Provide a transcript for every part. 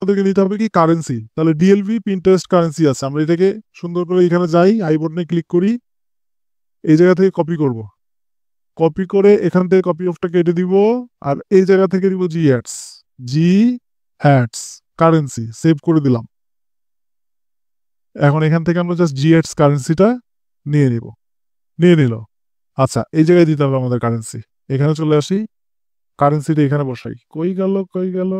আমাদেরকে নিতে হবে কি কারেন্সি। তাহলে ডিএলভি পিন্টারেস্ট কারেন্সি আছে, আমরা এটাকে সুন্দর করে এখানে যাই, আই বাটনে ক্লিক করি, এই জায়গা থেকে কপি করব। কপি করে এখান থেকে কপি অফটা কেটে দিব, আর এই জায়গা থেকে দিব জি অ্যাডস। জি অ্যাডস কারেন্সি সেভ করে দিলাম। এখন এখান থেকে আমরা জাস্ট জি অ্যাডস কারেন্সিটা নিয়ে নিব। নিয়ে নিল। আচ্ছা, এই জায়গায় দিতে হবে আমাদের কারেন্সি। এখানে চলে আসি, কারেন্সিটা এখানে বসাই। কই গেল কই গেল,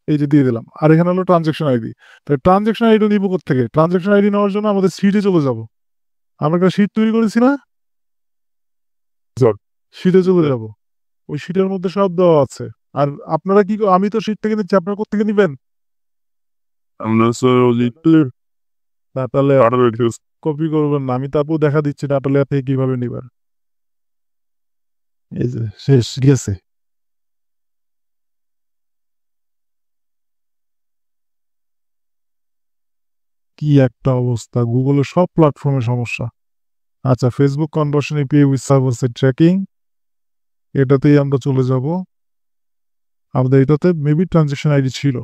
এই যে দিয়ে দিলাম। আর এখানে হলো ট্রানজেকশন আইডি। তাই ট্রানজেকশন আইডি নিব থেকে, ট্রানজেকশন আইডি নেওয়ার জন্য আমাদের শিটে চলে যাব। আমরা একটা শিট তৈরি করেছি না, শিটে চলে যাব। ওই শিটের মধ্যে সব দেওয়া আছে। আর আপনারা কি, আমি তো শিট থেকে নিচ্ছি, আপনারা কোথেকে নিবেন? আমরা নাটালে কপি করবেন না, আমি তারপর দেখা দিচ্ছি নাটালে থেকে কিভাবে নিবেন। এই যে শেষ গেছে। কি একটা অবস্থা, গুগলের সব প্ল্যাটফর্মে সমস্যা। আচ্ছা, Facebook conversion API with server side tracking, এটাতেই আমরা চলে যাব। আমাদের এটাতে মেবি ট্রানজেকশন আইডি ছিল,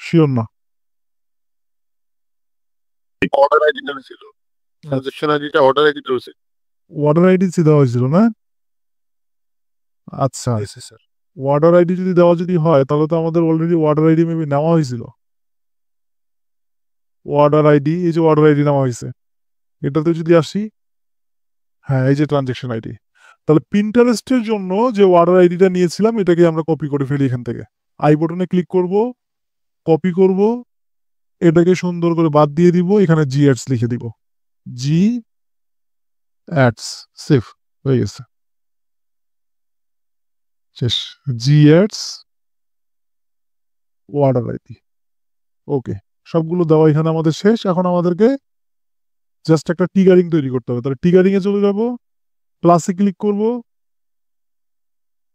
শিওর না। অর্ডার আইডিটা ছিল, ট্রানজেকশন আইডিটা অর্ডার আইডিটা হচ্ছে। ওয়ার্ডার আইডি দেওয়া হয়েছিল না? আচ্ছা, স্যার। ওয়ার্ডার আইডি যদি দেওয়া যদি হয়, তাহলে তো আমাদের অলরেডি ওয়ার্ডার আইডি মেবি নেওয়া হয়েছিল। ওয়ার্ডার আইডি, এই যে ওয়ার্ডার আইডি নেওয়া হয়েছে, এটাতে যদি আসি, হ্যাঁ এই যে ট্রানজেকশন আইডি। তাহলে পিন্টারেস্টের জন্য যে ওয়ার্ডার আইডিটা নিয়েছিলাম, এটাকে আমরা কপি করে ফেলি এখান থেকে। আই বটনে ক্লিক করব, কপি করব, এটাকে সুন্দর করে বাদ দিয়ে দিব, এখানে জি অ্যাডস লিখে দিব। জি অ্যাডস সেভ হয়ে গেছে, শেষ। জি অ্যাডস ওয়ার্ডার আইডি, ওকে। সবগুলো দেওয়া এখানে আমাদের শেষ। এখন আমাদেরকে জাস্ট একটা টিগারিং তৈরি করতে হবে। তাহলে টিগারিং এ চলে যাব, প্লাসে ক্লিক করব।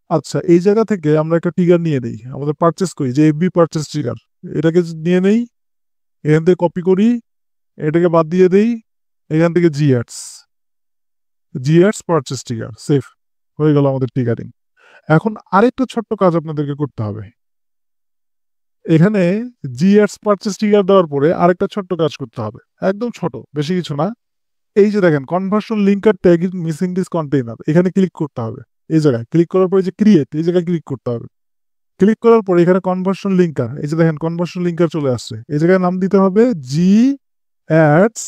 আচ্ছা, এই জায়গা থেকে আমরা একটা টিগার নিয়ে নেই, আমাদের পারচেস করি যে এফবি পারচেস ট্রিগার, এটাকে নিয়ে নেই, এখান থেকে কপি করি, এটাকে বাদ দিয়ে দেই, এখান থেকে জি অ্যাডস, জি অ্যাডস পারচেস ট্রিগার সেভ হয়ে গেল আমাদের টিগারিং। এখন আরেকটা ছোট্ট কাজ আপনাদেরকে করতে হবে। এখানে জি অ্যাডস পারচেস ট্রিগার দেওয়ার পরে আরেকটা ছোট্ট কাজ করতে হবে, একদম ছোট, বেশি কিছু না। এই যে দেখেন conversion linker tag is missing this container, এখানে ক্লিক করতে হবে। এই জায়গায় ক্লিক করার পরে যে ক্রিয়েট, এই জায়গায় ক্লিক করতে হবে। ক্লিক করার পরে এখানে কনভার্সন লিঙ্কার, এই যে দেখেন কনভার্সন লিঙ্কার চলে আসছে। এই জায়গায় নাম দিতে হবে জি অ্যাডস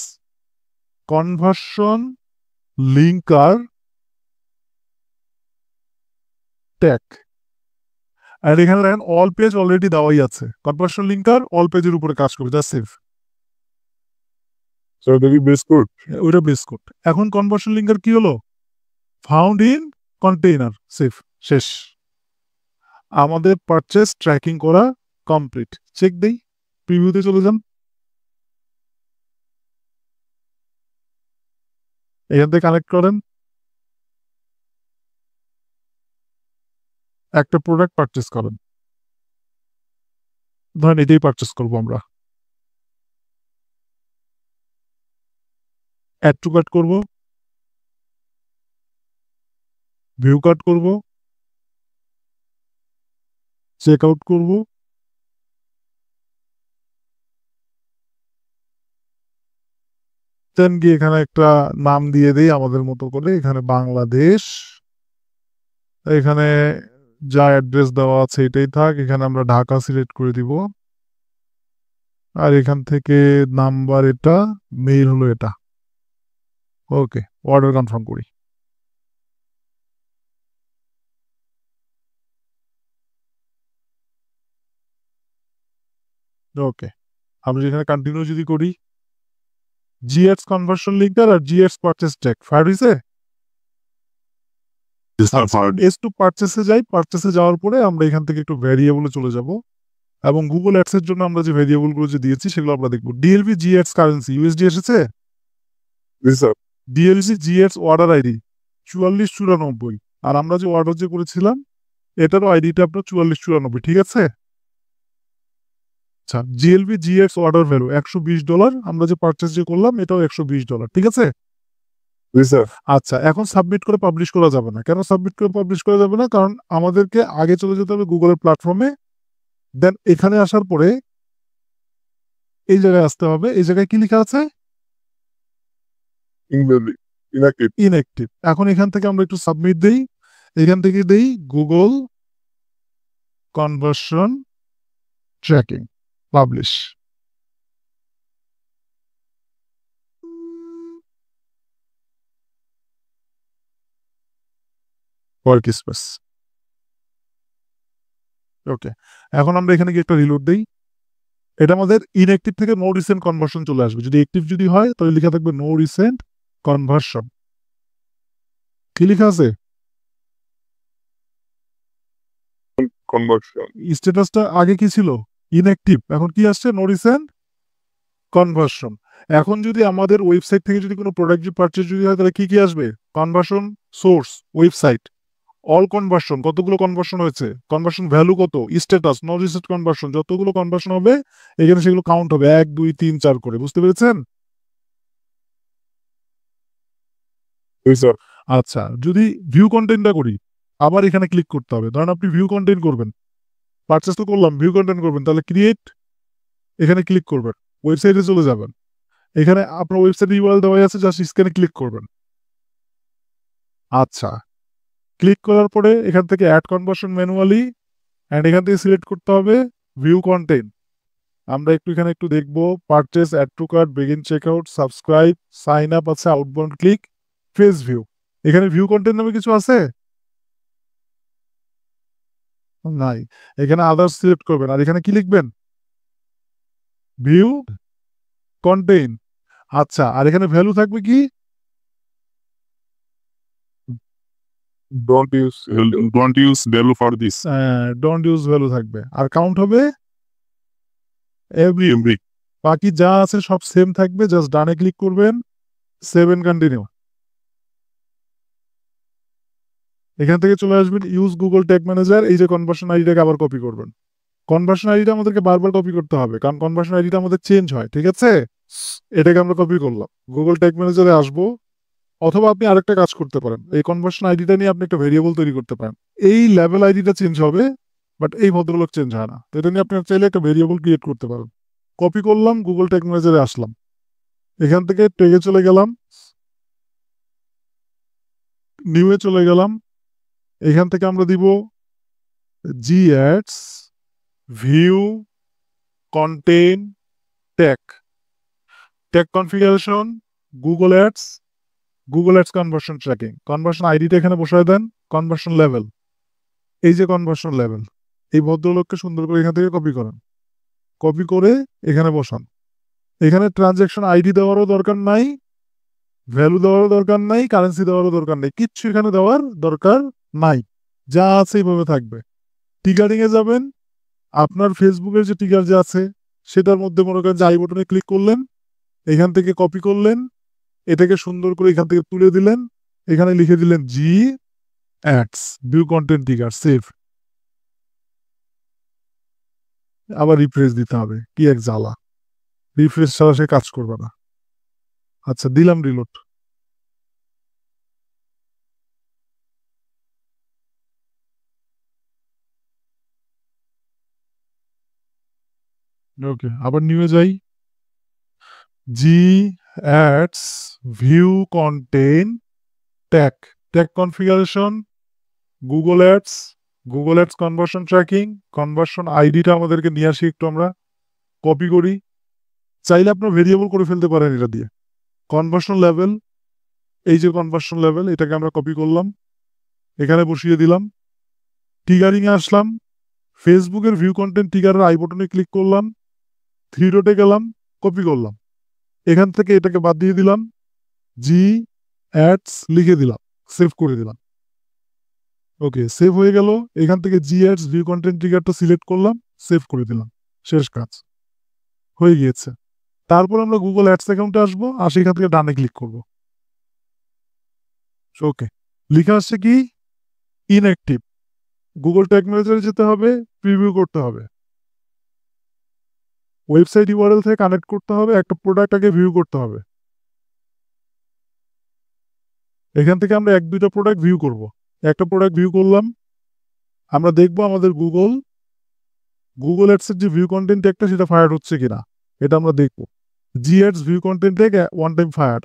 কনভার্সন লিঙ্কার ট্যাগ। আর এখানে দেখেন অল পেজ অলরেডি দেওয়াই আছে, কনভার্সন লিঙ্কার অল পেজের উপরে কাজ করবে, জাস্ট সেভ। ওইটা বেস কোড। এখন কনভার্সন লিঙ্কার কি হলো, ফাউন্ড ইন কন্টেইনার, সেভ, শেষ। আমাদের পারচেস ট্র্যাকিং করা কমপ্লিট। চেক দেই, প্রিভিউতে চলে যান, এখান থেকে কানেক্ট করেন, একটা প্রোডাক্ট পারচেস করেন, ধরেন এটাই পারচেস করবো আমরা। অ্যাড টু কার্ট করব, ভিউ কার্ট করব, চেক আউট করব, দেন গিয়ে এখানে একটা নাম দিয়ে দিই আমাদের মতো করে, এখানে বাংলাদেশ, এখানে যা অ্যাড্রেস দেওয়া আছে এটাই থাক, এখানে আমরা ঢাকা সিলেক্ট করে দিব। আর এখান থেকে নাম্বার এটা, মেইল হলো এটা, ওকে। অর্ডার কনফার্ম করি। ওকে, আমরা যেখানে কন্টিনিউ যদি করি, জিএস কনভার্সন লিঙ্কার আর জিএস পারচেস ট্যাগ ফায়ার হয়েছে। এস টু পারচেসে যাই, পারচেসে যাওয়ার পরে আমরা এখান থেকে একটু ভ্যারিয়েবলে চলে যাব, এবং গুগল অ্যাডসের জন্য আমরা যে ভ্যারিয়েবলগুলো যে দিয়েছি সেগুলো আমরা দেখবো। ডিএলভি জিএস কারেন্সি ইউএসডি এসেছে, ডিএলভি জিএস অর্ডার আইডি 4494, আর আমরা যে অর্ডার যে করেছিলাম এটারও আইডিটা আপনার 4494, ঠিক আছে। আচ্ছা, জিএলভি জিএক্স অর্ডার ভ্যালু $120, আমরা যে পারচেস যে করলাম এটাও $120, ঠিক আছে। আচ্ছা, এখন সাবমিট করে পাবলিশ করা যাবে না। কেন সাবমিট করে পাবলিশ করা যাবে না? কারণ আমাদেরকে আগে চলে যেতে হবে গুগলের প্ল্যাটফর্মে, দেন এখানে আসার পরে এই জায়গায় আসতে হবে। এই জায়গায় কি লেখা আছে? ইনঅ্যাক্টিভ। ইনঅ্যাক্টিভ। এখন এখান থেকে আমরা একটু সাবমিট দেই। এখান থেকে দেই Google conversion tracking, publish. Work space. Okay, এখন আমরা এখানে গিয়ে একটা রিলোড দেই। এটা আমাদের ইনঅ্যাক্টিভ থেকে নো রিসেন্ট কনভার্সন চলে আসবে। যদি অ্যাক্টিভ যদি হয় তাহলে লেখা থাকবে নো রিসেন্ট কনভার্সন। কি লেখা আছে? কনভার্সন। স্ট্যাটাসটা আগে কি ছিল? ইনঅ্যাক্টিভ। এখন কি আসছে? No recent conversion. এখন যদি আমাদের ওয়েবসাইট থেকে যদি কোনো প্রোডাক্ট পারচেজ যদি হয় তাহলে কি কি আসবে? Conversion source, website, all conversion, কতগুলো কনভার্সন হয়েছে, কনভার্সন ভ্যালু কত, স্ট্যাটাস, নো রিসেন্ট কনভার্সন, যতগুলো কনভার্সন হবে এখানে সেগুলো কাউন্ট হবে 1 2 3 4 করে। বুঝতে পেরেছেন? আচ্ছা, যদি ভিউ কন্টেন্টটা করি, আবার এখানে ক্লিক করতে হবে। ধরেন আপনি ভিউ কন্টেন্ট করবেন, পারচেস তো করলাম, ভিউ কন্টেন্ট করবেন, তাহলে ক্রিয়েট, এখানে ক্লিক করবেন, ওয়েবসাইটে চলে যাবেন। এখানে আপনার ওয়েবসাইট ইউআরএল দেওয়া আছে, জাস্ট স্ক্যানে ক্লিক করবেন। আচ্ছা, ক্লিক করার পরে এখান থেকে অ্যাড কনভার্সন ম্যানুয়ালি, অ্যান্ড এখান থেকে সিলেক্ট করতে হবে ভিউ কন্টেন্ট। আমরা একটু এখানে একটু দেখবো, purchase, add to cart, begin checkout, subscribe, sign up আছে, আউটবাউন্ড ক্লিক, ফেস ভিউ। এখানে ভিউ কন্টেন্ট নামে কিছু আছে? নাই। এখানে আদার্স সিলেক্ট করবেন, আর এখানে কি লিখবেন? View content. আচ্ছা, আর এখানে ভ্যালু থাকবে কি? Don't use value for this. Don't use value থাকবে। আর কাউন্ট হবে এভরি। বাকি যা আছে সব সেম থাকবে। জাস্ট ডানে ক্লিক করবেন, সেভ এন্ড কন্টিনিউ। এখান থেকে চলে আসবেন ইউজ গুগল ট্যাগ ম্যানেজার। এই যে কনভার্সন আইডিটাকে আবার কপি করবেন। কনভার্সন আইডিটা আমাদেরকে বারবার কপি করতে হবে, কারণ কনভার্সন আইডিটা আমাদের চেঞ্জ হয়। ঠিক আছে, এটাকে আমরা কপি করলাম, গুগল ট্যাগ ম্যানেজারে আসবো। অথবা আপনি আরেকটা কাজ করতে পারেন, এই কনভার্সন আইডিটা নিয়ে আপনি একটা ভেরিয়েবল তৈরি করতে পারেন। এই লেভেল আইডিটা চেঞ্জ হবে, বাট এই ভদ্রলোক চেঞ্জ হয় না। তো এটা নিয়ে আপনি চাইলে একটা ভেরিয়েবল ক্রিয়েট করতে পারেন। কপি করলাম, গুগল ট্যাগ ম্যানেজারে আসলাম, এখান থেকে ট্যাগে চলে গেলাম, নিউয়ে চলে গেলাম। এখান থেকে আমরা দিব G ads view content tag, tag configuration, Google ads, Google ads conversion tracking. Conversion আইডিটা এখানে বসায় দেন, কনভার্সন লেভেল, এই যে কনভার্সন লেভেল, এই ভদ্রলোককে সুন্দর করে এখান থেকে কপি করেন। কপি করে এখানে বসান। এখানে ট্রানজ্যাকশন আইডি দেওয়ারও দরকার নাই, ভ্যালু দেওয়ারও দরকার নাই, কারেন্সি দেওয়ারও দরকার নেই, কিচ্ছু এখানে দেওয়ার দরকার নাই। যা আছে এইভাবে থাকবে। টিকারিং এ যাবেন, আপনার ফেসবুকের যে টিকার যে আছে সেটার মধ্যে মনে করেন যে আই বটনে ক্লিক করলেন, এখান থেকে কপি করলেন, এটাকে সুন্দর করে এখান থেকে তুলে দিলেন, এখানে লিখে দিলেন জি অ্যাডস ভিউ কন্টেন্ট টিকার, সেভ। আবার রিফ্রেশ দিতে হবে, কি এক জ্বালা, রিফ্রেশ ছাড়া সে কাজ করবে না। আচ্ছা, দিলাম রিলোড। ওকে, আবার নিউয়ে যাই, G ads view content tag, tag configuration, Google ads, Google ads conversion tracking, conversion আইডিটা আমাদেরকে নিয়ে আসি, একটু আমরা কপি করি। চাইলে আপনার ভেরিয়েবল করে ফেলতে পারেন এটা দিয়ে। কনভার্সন লেভেল, এই যে কনভার্সন লেভেল, এটাকে আমরা কপি করলাম, এখানে বসিয়ে দিলাম। টিগারিং এ আসলাম, ফেসবুকের ভিউ কন্টেন্ট টিগারের আই বটনে ক্লিক করলাম, থ্রি ডটে গেলাম, কপি করলাম, এখান থেকে এটাকে বাদ দিয়ে দিলাম, জি অ্যাডস লিখে দিলাম, সেভ করে দিলাম। ওকে, সেভ হয়ে গেল। এখান থেকে জি অ্যাডস ভিউ কন্টেন্ট টিগারটা সিলেক্ট করলাম, সেভ করে দিলাম, শেষ কাজ হয়ে গিয়েছে। তারপর আমরা গুগল অ্যাডস অ্যাকাউন্টে আসবো, আর সেখান থেকে ডানে ক্লিক করব। ওকে, লেখা আসছে কি? ইনঅ্যাক্টিভ। গুগল ট্যাগ ম্যানেজারে যেতে হবে, প্রিভিউ করতে হবে, ওয়েবসাইট ইউআরএল থেকে কানেক্ট করতে হবে, একটা প্রোডাক্ট আগে ভিউ করতে হবে। এখান থেকে আমরা 1 2টা প্রোডাক্ট ভিউ করব। একটা প্রোডাক্ট ভিউ করলাম, আমরা দেখবো আমাদের গুগল অ্যাডসের যে ভিউ কন্টেন্ট ট্যাগটা সেটা ফায়ার হচ্ছে কিনা। এটা আমরা দেখবো। জিএডস ভিউ কন্টেন্ট থেকে ওয়ান টাইম ফায়ার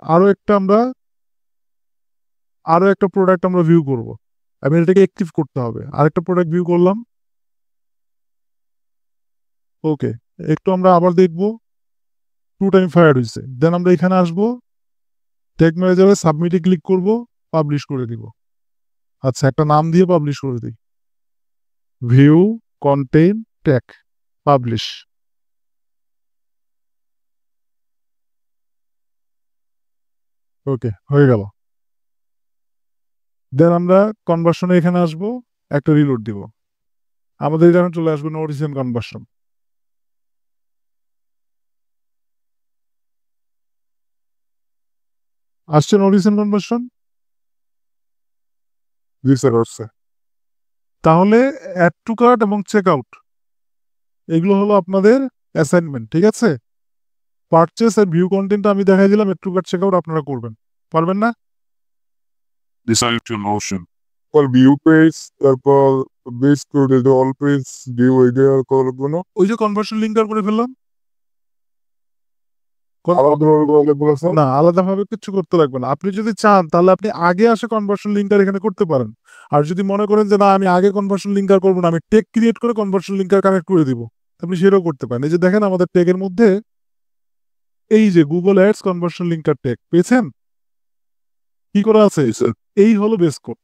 আরো একটা প্রোডাক্ট আমরা ভিউ করব। আমি এটাকে অ্যাক্টিভ করতে হবে। আরেকটা প্রোডাক্ট ভিউ করলাম। ওকে, একটু আমরা আবার দেখবো। টু টাইম ফায়ার হয়েছে। দেন আমরা এখানে আসবো, ট্যাগ ম্যানেজারে সাবমিটে ক্লিক করব, পাবলিশ করে দিব। আচ্ছা, একটা নাম দিয়ে পাবলিশ করে দিই, ভিউ কন্টেন্ট ট্যাগ, পাবলিশ। ওকে, হয়ে গেল। দেন আমরা কনভার্সনে এখানে আসবো, একটা রিলোড দিব। আমাদের এখানে চলে আসবে নো রিসেন্ট কনভার্সন। আসছে নো রিসেন্ট কনভার্সন। জি স্যার, আসছে। তাহলে অ্যাড টু কার্ট এবং চেক আউট এগুলো হলো আপনাদের অ্যাসাইনমেন্ট, ঠিক আছে? পারচেস আর ভিউ কন্টেন্ট আমি দেখাই দিলাম, add to cart check out আপনারা করবেন। পারবেন না? ডিসাইড টু নোশন পর ভিউ পেজ, তারপর বেস করে অল পেজ ভিউ এরিয়া করবো না, ওই যে কনভার্সন লিঙ্কার করে ফেললাম। আলাদাভাবে করলে বলেছেন। না, আলাদাভাবে কিছু করতে লাগবে না। আপনি যদি চান তাহলে আপনি আগে আসে কনভার্সন লিঙ্কার এখানে করতে পারেন। আর যদি মনে করেন যে না আমি আগে কনভার্সন লিঙ্কার করবো না, আমি টেক ক্রিয়েট করে কনভার্সন লিঙ্কার কানেক্ট করে দিব, আপনি সেটাও করতে পারেন। এই যে দেখেন আমাদের টেকের মধ্যে এই যে Google ads conversion linker tag পেয়েছেন, কি করা আছে? এই হলো বেস কোড।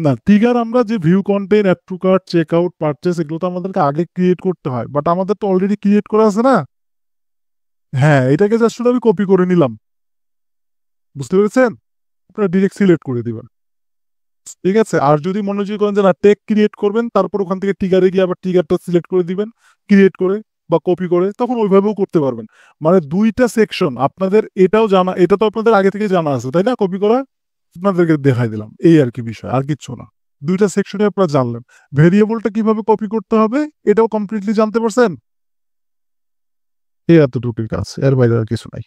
না, ট্রিগার আমরা যে view content, add to cart, check out, purchase এগুলো তো আমাদেরকে আগে ক্রিয়েট করতে হয়, বাট আমাদের তো অলরেডি ক্রিয়েট করা আছে না। হ্যাঁ, এটাকে জাস্ট আমি কপি করে নিলাম, বুঝতে পেরেছেন? আপনারা ডিরেক্ট সিলেক্ট করে দিবেন, ঠিক আছে? আর যদি মনোযোগ করেন যে না টেক ক্রিয়েট করবেন, তারপর ওখান থেকে ট্রিগারে গিয়ে আবার ট্রিগারটা সিলেক্ট করে দিবেন, ক্রিয়েট করে বা কপি করে, তখন ওইভাবেও করতে পারবেন। মানে দুইটা সেকশন আপনাদের, এটাও জানা, এটা তো আপনাদের আগে থেকে জানা আছে তাই না? কপি করা আপনাদেরকে দেখাই দিলাম, এই আর কি বিষয়, আর কিচ্ছু না। দুইটা সেকশনে আপনারা জানলেন। ভেরিয়েবলটা কিভাবে কপি করতে হবে এটাও কমপ্লিটলি জানতে পারছেন। এই এতটুকুই কাজ, এর বাইরে আর কিছু নাই।